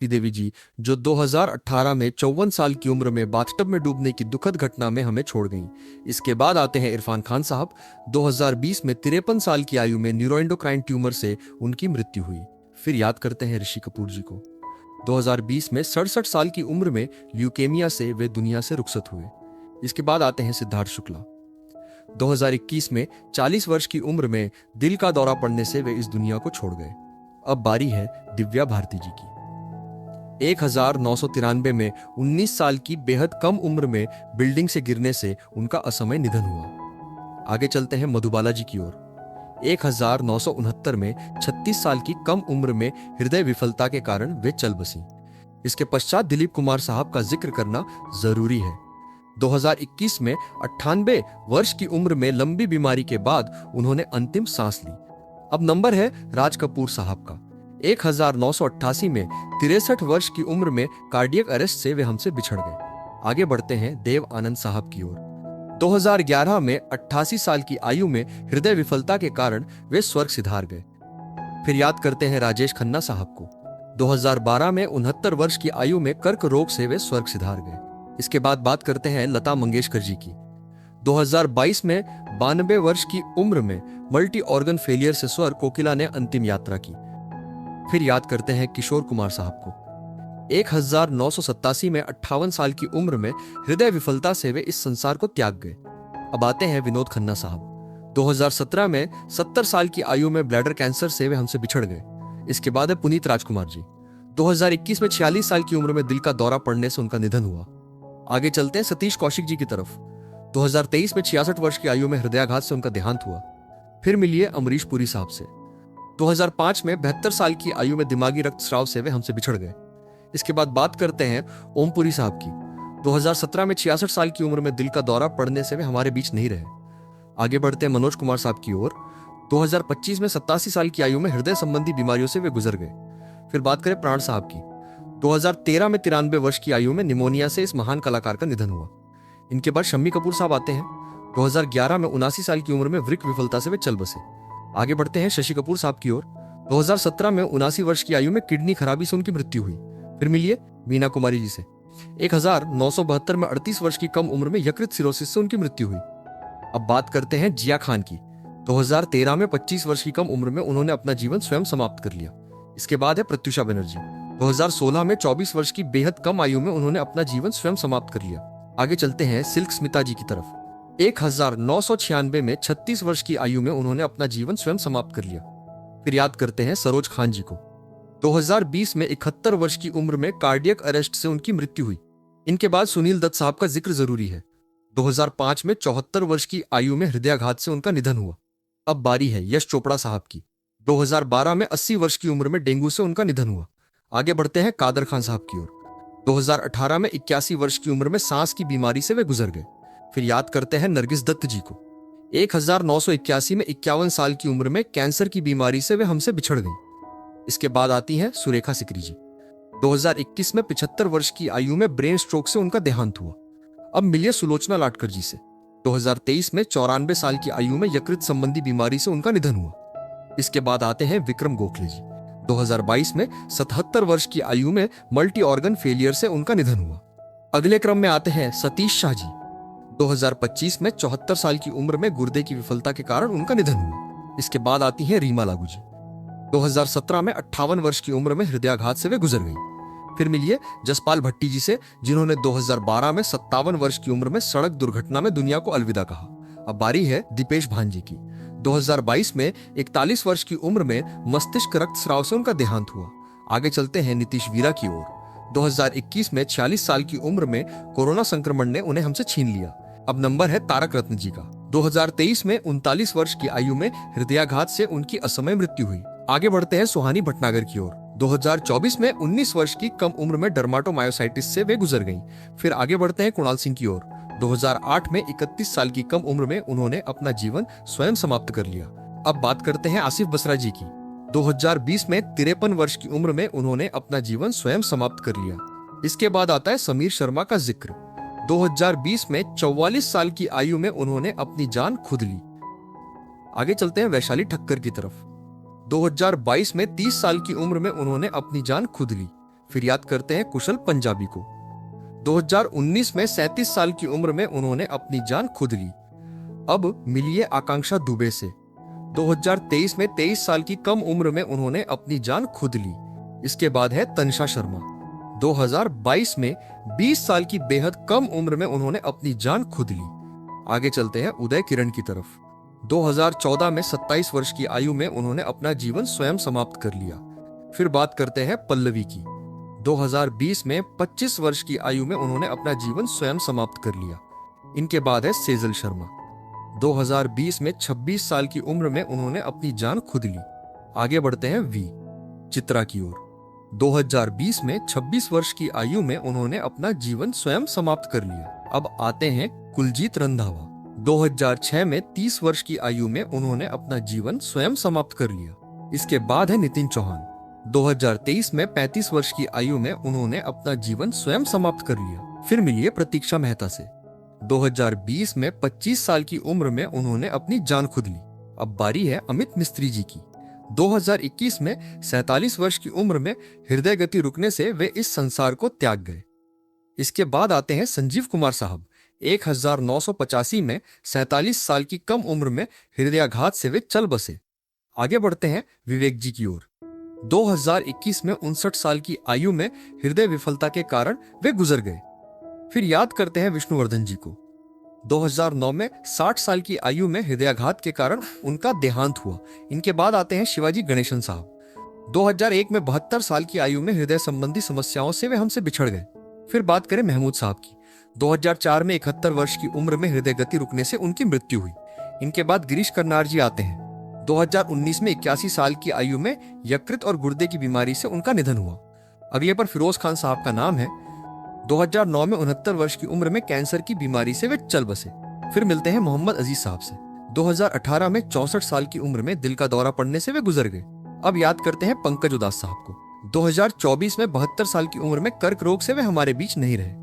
देवी जी, जो 2018 में 54 साल की उम्र में बाथटब में डूबने की दुखद घटना में हमें छोड़ गईं। इसके बाद आते हैं इरफान खान साहब। 2020 में 53 साल की आयु में न्यूरोएंडोक्राइन ट्यूमर से उनकी मृत्यु हुई। फिर याद करते हैं ऋषि कपूर जी को। 2020 में 67 साल की उम्र में ल्यूकेमिया से वे दुनिया से रुखसत हुए। इसके बाद आते हैं सिद्धार्थ शुक्ला। 2021 में 40 वर्ष की उम्र में दिल का दौरा पड़ने से वे इस दुनिया को छोड़ गए। अब बारी है दिव्या भारती जी की। 1993 में 19 साल की बेहद कम उम्र में बिल्डिंग से गिरने से उनका असमय निधन हुआ। आगे चलते हैं मधुबाला जी की ओर। 1969 में 36 साल की कम उम्र में हृदय विफलता के कारण वे चल बसी। इसके पश्चात दिलीप कुमार साहब का जिक्र करना जरूरी है। 2021 में 98 वर्ष की उम्र में लंबी बीमारी के बाद उन्होंने अंतिम सांस ली। अब नंबर है राज कपूर साहब का। 1988 में 63 वर्ष की उम्र में कार्डियक अरेस्ट से वे हमसे बिछड़ गए। आगे बढ़ते हैं देव आनंद साहब की ओर। 2011 में 88 साल की आयु में हृदय विफलता के कारण वे स्वर्ग सिधार गए। फिर याद करते हैं राजेश खन्ना साहब को। 2012 में 69 वर्ष की आयु में कर्क रोग से वे स्वर्ग सिधार गए। इसके बाद बात करते हैं लता मंगेशकर जी की। 2022 में 92 वर्ष की उम्र में मल्टी ऑर्गन फेलियर से स्वर कोकिला ने अंतिम यात्रा की। फिर याद करते हैं किशोर कुमार साहब को। 1987 में 58 साल की उम्र में हृदय विफलता से वे इस संसार को त्याग गए। अब आते हैं विनोद खन्ना साहब। 2017 में 70 साल की आयु में ब्लैडर कैंसर से वे हमसे बिछड़ गए। इसके बाद है पुनीत राजकुमार जी। 2021 में 46 साल की उम्र में दिल का दौरा पड़ने से उनका निधन हुआ। आगे चलते हैं सतीश कौशिक जी की तरफ। 2023 में 66 वर्ष की आयु में हृदयाघात से उनका देहांत हुआ। फिर मिलिए अमरीश पुरी साहब से। 2005 में 72 साल की आयु में दिमागी रक्तस्राव से वे हमसे बिछड़ गए। इसके बाद बात करते हैं ओम पुरी साहब की। 2017 में 66 साल की उम्र में दिल का दौरा पड़ने से वे हमारे बीच नहीं रहे। आगे बढ़ते हैं मनोज कुमार साहब की ओर। 2025 में 87 साल की आयु में हृदय संबंधी बीमारियों से वे गुजर गए। फिर बात करें प्राण साहब की। 2013 में 93 वर्ष की आयु में निमोनिया से इस महान कलाकार का निधन हुआ। इनके बाद शम्मी कपूर साहब आते हैं। 2011 में 79 साल की उम्र में वृक्क विफलता से वे चल बसे। आगे बढ़ते हैं शशि कपूर साहब की ओर। 2017 में 79 वर्ष की आयु में किडनी खराबी से उनकी मृत्यु हुई। फिर मिलिए मीना कुमारी जी से। 1972 में 38 वर्ष की कम उम्र में यकृत सिरोसिस से उनकी मृत्यु हुई। अब बात करते हैं जिया खान की। 2013 में 25 वर्ष की कम उम्र में उन्होंने अपना जीवन स्वयं समाप्त कर लिया। इसके बाद है प्रत्युषा बनर्जी। 2016 में 24 वर्ष की बेहद कम आयु में उन्होंने अपना जीवन स्वयं समाप्त कर लिया। आगे चलते हैं सिल्क स्मिता जी की तरफ। 1996 में 36 वर्ष की आयु में उन्होंने अपना जीवन स्वयं समाप्त कर लिया। फिर याद करते हैं सरोज खान जी को। 2020 में 71 वर्ष की उम्र में कार्डियक अरेस्ट से उनकी मृत्यु हुई। इनके बाद सुनील दत्त साहब का जिक्र जरूरी है। 2005 में 74 वर्ष की आयु में हृदयाघात से उनका निधन हुआ। अब बारी है यश चोपड़ा साहब की। 2012 में 80 वर्ष की उम्र में डेंगू से उनका निधन हुआ। आगे बढ़ते हैं कादर खान साहब की ओर। 2018 में 81 वर्ष की उम्र में सांस की बीमारी से वे गुजर गए। फिर याद करते हैं नरगिस दत्त जी को। 1981 में 51 साल की उम्र में कैंसर की बीमारी से वे हमसे बिछड़ गईं। इसके बाद आती हैं सुरेखा सिकरी जी। 2021 में 75 वर्ष की आयु में ब्रेन स्ट्रोक से उनका देहांत हुआ। अब मिलिए सुलोचना लाटकर जी से। 2023 में 94 साल की आयु में यकृत संबंधी बीमारी से उनका निधन हुआ। इसके बाद आते हैं विक्रम गोखले जी। 2022 में 77 वर्ष की आयु में मल्टी ऑर्गन फेलियर से उनका निधन हुआ। अगले क्रम में आते हैं सतीश शाह जी। 2025 में 74 साल की उम्र में गुर्दे की विफलता के कारण उनका निधन हुआ। इसके बाद आती हैं रीमा लागू जी। 2017 में 58 वर्ष की उम्र में हृदयाघात से वे गुजर गई। फिर मिलिए जसपाल भट्टी जी से, जिन्होंने 2012 में 57 वर्ष की उम्र में सड़क दुर्घटना में दुनिया को अलविदा कहा। अब बारी है दीपेश भान जी की। 2022 में 41 वर्ष की उम्र में मस्तिष्क रक्तस्राव से उनका देहांत हुआ। आगे चलते हैं नीतीश वीरा की ओर। 2021 में 46 साल की उम्र में कोरोना संक्रमण ने उन्हें हमसे छीन लिया। अब नंबर है तारक रत्न जी का। 2023 में 39 वर्ष की आयु में हृदयाघात से उनकी असमय मृत्यु हुई। आगे बढ़ते हैं सुहानी भटनागर की ओर। 2024 में 19 वर्ष की कम उम्र में डर्माटोमायोसाइटिस से वे गुजर गईं। फिर आगे बढ़ते हैं कुणाल सिंह की ओर। 2008 में 31 साल की कम उम्र में उन्होंने अपना जीवन स्वयं समाप्त कर लिया। अब बात करते हैं आसिफ बसरा जी की। 2020 में 53 वर्ष की उम्र में उन्होंने अपना जीवन स्वयं समाप्त कर लिया। इसके बाद आता है समीर शर्मा का जिक्र। 2020 में 44 साल की आयु में उन्होंने अपनी जान खुद ली। आगे चलते हैं वैशाली ठक्कर की तरफ। 2022 में 30 साल की उम्र में उन्होंने अपनी जान खुद ली। फिर याद करते हैं कुशल पंजाबी को। 2019 में 37 साल की उम्र में उन्होंने अपनी जान खुद ली। अब मिलिए आकांक्षा दुबे से। 2023 में 23 साल की कम उम्र में उन्होंने अपनी जान खुद ली। इसके बाद है तनिषा शर्मा। 2022 में 20 साल की बेहद कम उम्र में उन्होंने अपनी जान खुद ली। आगे चलते हैं उदय किरण की तरफ। 2014 में 27 वर्ष की आयु में उन्होंने अपना जीवन स्वयं समाप्त कर लिया। फिर बात करते हैं पल्लवी की। 2020 में 25 वर्ष की आयु में उन्होंने अपना जीवन स्वयं समाप्त कर लिया। इनके बाद है सेजल शर्मा। 2020 में 26 साल की उम्र में उन्होंने अपनी जान खुद ली। आगे बढ़ते हैं वी चित्रा की ओर। 2020 में 26 वर्ष की आयु में उन्होंने अपना जीवन स्वयं समाप्त कर लिया। अब आते हैं कुलजीत रंधावा। 2006 में 30 वर्ष की आयु में उन्होंने अपना जीवन स्वयं समाप्त कर लिया। इसके बाद है नितिन चौहान। 2023 में 35 वर्ष की आयु में उन्होंने अपना जीवन स्वयं समाप्त कर लिया। फिर मिलिए प्रतीक्षा मेहता से। 2020 में 25 साल की उम्र में उन्होंने अपनी जान खुद ली। अब बारी है अमित मिस्त्री जी की। 2021 में 47 वर्ष की उम्र में हृदय गति रुकने से वे इस संसार को त्याग गए। इसके बाद आते हैं संजीव कुमार साहब। 1985 में 47 साल की कम उम्र में हृदयाघात से वे चल बसे। आगे बढ़ते हैं विवेक जी की ओर। 2021 में 59 साल की आयु में हृदय विफलता के कारण वे गुजर गए। फिर याद करते हैं विष्णुवर्धन जी को। 2009 में 60 साल की आयु में हृदयाघात के कारण उनका देहांत हुआ। इनके बाद आते हैं शिवाजी गणेशन साहब। 2001 में 72 साल की आयु में हृदय संबंधी समस्याओं से वे हमसे बिछड़ गए। फिर बात करें महमूद साहब की। 2004 में 71 वर्ष की उम्र में हृदय गति रुकने से उनकी मृत्यु हुई। इनके बाद गिरीश कर्नाड जी आते हैं। 2019 में 81 साल की आयु में यकृत और गुर्दे की बीमारी से उनका निधन हुआ। अगले पर फिरोज खान साहब का नाम है। 2009 में 69 वर्ष की उम्र में कैंसर की बीमारी से वे चल बसे। फिर मिलते हैं मोहम्मद अजीज साहब से। 2018 में 64 साल की उम्र में दिल का दौरा पड़ने से वे गुजर गए। अब याद करते हैं पंकज उदास साहब को। 2024 में 72 साल की उम्र में कर्क रोग से वे हमारे बीच नहीं रहे।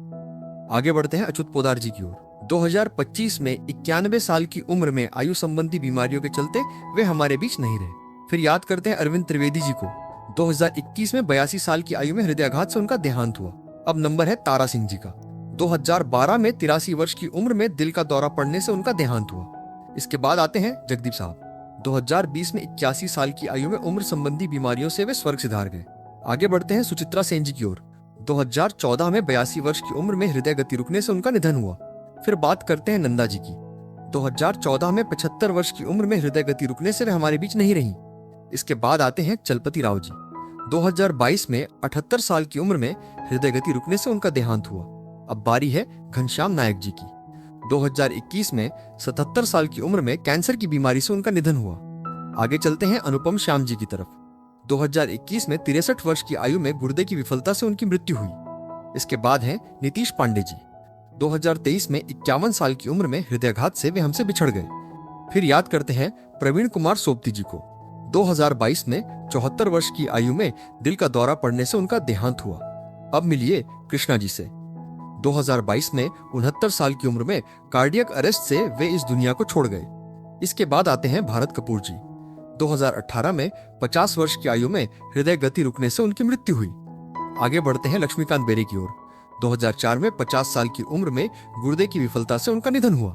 आगे बढ़ते हैं अच्युत पोदार जी की ओर। 2025 में 91 साल की उम्र में आयु संबंधी बीमारियों के चलते वे हमारे बीच नहीं रहे। फिर याद करते हैं अरविंद त्रिवेदी जी को। 2021 में 82 साल की आयु में हृदयाघात से उनका देहांत हुआ। अब नंबर है तारा सिंह जी का। 2012 में 83 वर्ष की उम्र में दिल का दौरा पड़ने से उनका देहांत हुआ। इसके बाद आते हैं जगदीप साहब। 2020 में 81 साल की आयु में उम्र संबंधी बीमारियों से वे स्वर्ग सिधार गए। आगे बढ़ते हैं सुचित्रा सेन जी की ओर। 2014 में 82 वर्ष की उम्र में हृदय गति रुकने से उनका निधन हुआ। फिर बात करते हैं नंदा जी की। 2014 में 75 वर्ष की उम्र में हृदय गति रुकने से वे हमारे बीच नहीं रही। इसके बाद आते हैं चलपति राव जी। 2022 में 78 साल की उम्र में हृदय गति रुकने से उनका देहांत हुआ। अब बारी है घनश्याम नायक जी की। 2021 में 77 साल की उम्र में कैंसर की बीमारी से उनका निधन हुआ। आगे चलते हैं अनुपम श्याम जी की तरफ। 2021 में 63 वर्ष की आयु में गुर्दे की विफलता से उनकी मृत्यु हुई। इसके बाद हैं नीतीश पांडे जी। 2023 में 51 साल की उम्र में हृदयाघात से वे हमसे बिछड़ गए। फिर याद करते हैं प्रवीण कुमार सोबती जी को। 2022 में 74 वर्ष की आयु में दिल का दौरा पड़ने से उनका देहांत हुआ। अब मिलिए कृष्णा जी से। 2022 में 69 साल की उम्र में कार्डियक अरेस्ट से वे इस दुनिया को छोड़ गए। इसके बाद आते हैं भारत कपूर जी। 2018 में 50 वर्ष की आयु में हृदय गति रुकने से उनकी मृत्यु हुई। आगे बढ़ते हैं लक्ष्मीकांत बेरे की ओर। 2004 में 50 साल की उम्र में गुर्दे की विफलता से उनका निधन हुआ।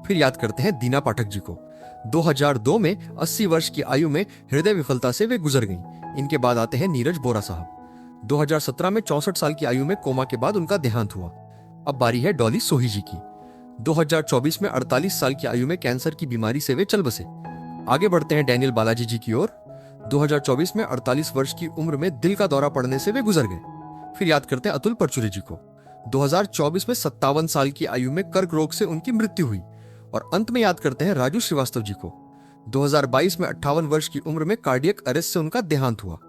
फिर याद करते हैं दीना पाठक जी को। 2002 में 80 वर्ष की आयु में हृदय विफलता से वे गुजर गईं। इनके बाद आते हैं नीरज बोरा साहब। 2017 में 64 साल की आयु में कोमा के बाद उनका देहांत हुआ। अब बारी है डॉली सोही जी की। 2024 में 48 साल की आयु में कैंसर की बीमारी से वे चल बसे। आगे बढ़ते हैं डैनियल बालाजी जी की ओर। 2024 में 48 वर्ष की उम्र में दिल का दौरा पड़ने से वे गुजर गए। फिर याद करते हैं अतुल परचुरे जी को। 2024 में 57 साल की आयु में कर्क रोग से उनकी मृत्यु हुई। और अंत में याद करते हैं राजू श्रीवास्तव जी को। 2022 में 58 वर्ष की उम्र में कार्डियक अरेस्ट से उनका देहांत हुआ।